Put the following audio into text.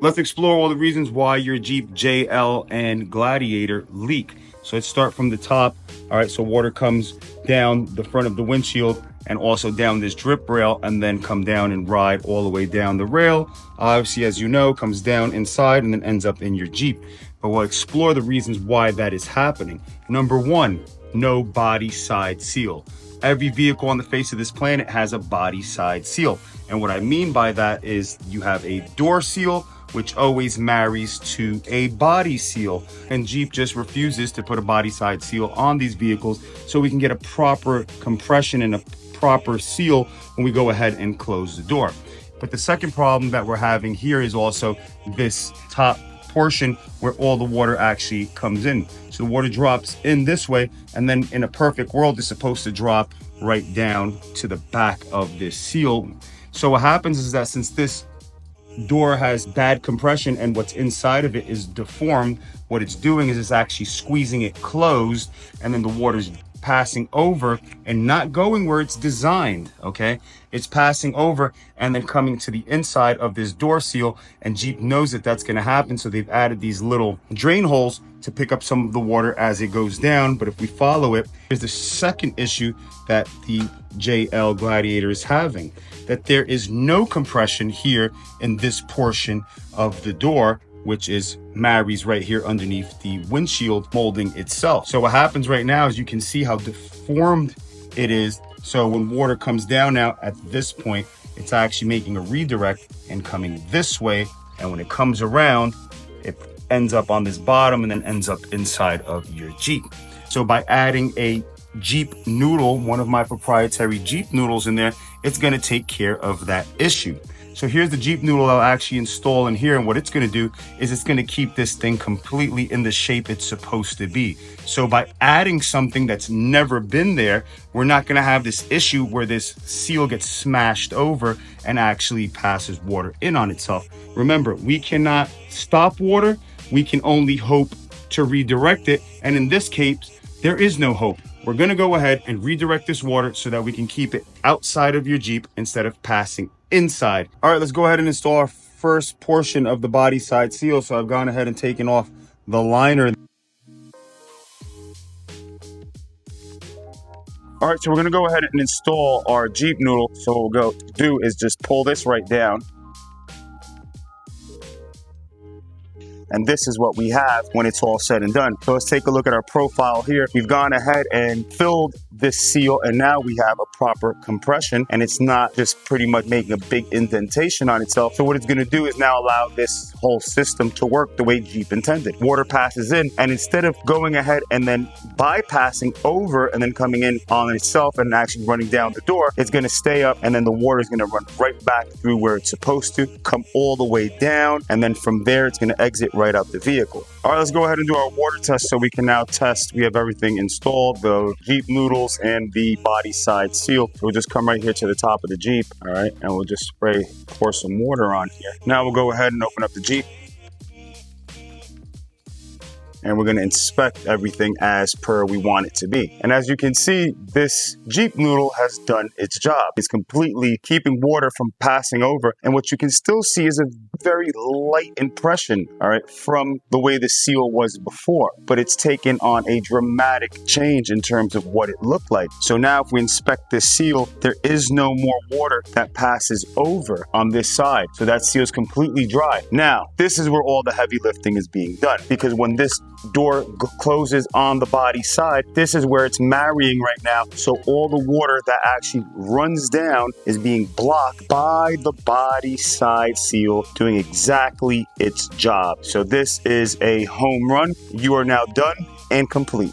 Let's explore all the reasons why your Jeep JL and Gladiator leak. So let's start from the top. All right, so water comes down the front of the windshield and also down this drip rail, and then come down and ride all the way down the rail. Obviously, as you know, comes down inside and then ends up in your Jeep. But we'll explore the reasons why that is happening. Number one, no body side seal. Every vehicle on the face of this planet has a body side seal. And what I mean by that is you have a door seal, which always marries to a body seal. And Jeep just refuses to put a body side seal on these vehicles so we can get a proper compression and a proper seal when we go ahead and close the door. But the second problem that we're having here is also this top portion where all the water actually comes in. So the water drops in this way, and then in a perfect world, it's supposed to drop right down to the back of this seal. So what happens is that since this door has bad compression and what's inside of it is deformed, what it's doing is it's actually squeezing it closed, and then the water's passing over and not going where it's designed. Okay, it's passing over and then coming to the inside of this door seal, and Jeep knows that that's going to happen, so they've added these little drain holes to pick up some of the water as it goes down. But if we follow it, here's the second issue that the JL Gladiator is having, that there is no compression here in this portion of the door, which is marries right here underneath the windshield molding itself. So what happens right now is you can see how deformed it is. So when water comes down now at this point, it's actually making a redirect and coming this way. And when it comes around, it ends up on this bottom and then ends up inside of your Jeep. So by adding a Jeep noodle, one of my proprietary Jeep noodles in there, it's going to take care of that issue. So here's the Jeep noodle I'll actually install in here, and what it's going to do is it's going to keep this thing completely in the shape it's supposed to be. So by adding something that's never been there, we're not going to have this issue where this seal gets smashed over and actually passes water in on itself. Remember, we cannot stop water, we can only hope to redirect it, and in this case, there is no hope. We're going to go ahead and redirect this water so that we can keep it outside of your Jeep instead of passing inside. All right, let's go ahead and install our first portion of the body side seal. So I've gone ahead and taken off the liner. All right, so we're going to go ahead and install our Jeep noodle. So what we'll go do is just pull this right down. And this is what we have when it's all said and done. So let's take a look at our profile here. We've gone ahead and filled this seal, and now we have a proper compression, and it's not just pretty much making a big indentation on itself. So what it's going to do is now allow this whole system to work the way Jeep intended. Water passes in, and instead of going ahead and then bypassing over and then coming in on itself and actually running down the door, it's going to stay up, and then the water is going to run right back through where it's supposed to, come all the way down, and then from there it's going to exit right out the vehicle. All right, let's go ahead and do our water test so we can now test. We have everything installed, the Jeep noodles and the body side seal. So we'll just come right here to the top of the Jeep, all right, and we'll just pour some water on here. Now we'll go ahead and open up the Jeep, and we're going to inspect everything as per we want it to be. And as you can see, this Jeep noodle has done its job. It's completely keeping water from passing over. And what you can still see is a very light impression, all right, from the way the seal was before. But it's taken on a dramatic change in terms of what it looked like. So now if we inspect this seal, there is no more water that passes over on this side. So that seal is completely dry. Now, this is where all the heavy lifting is being done, because when this door closes on the body side, this is where it's marrying right now. So all the water that actually runs down is being blocked by the body side seal doing exactly its job. So this is a home run. You are now done and complete.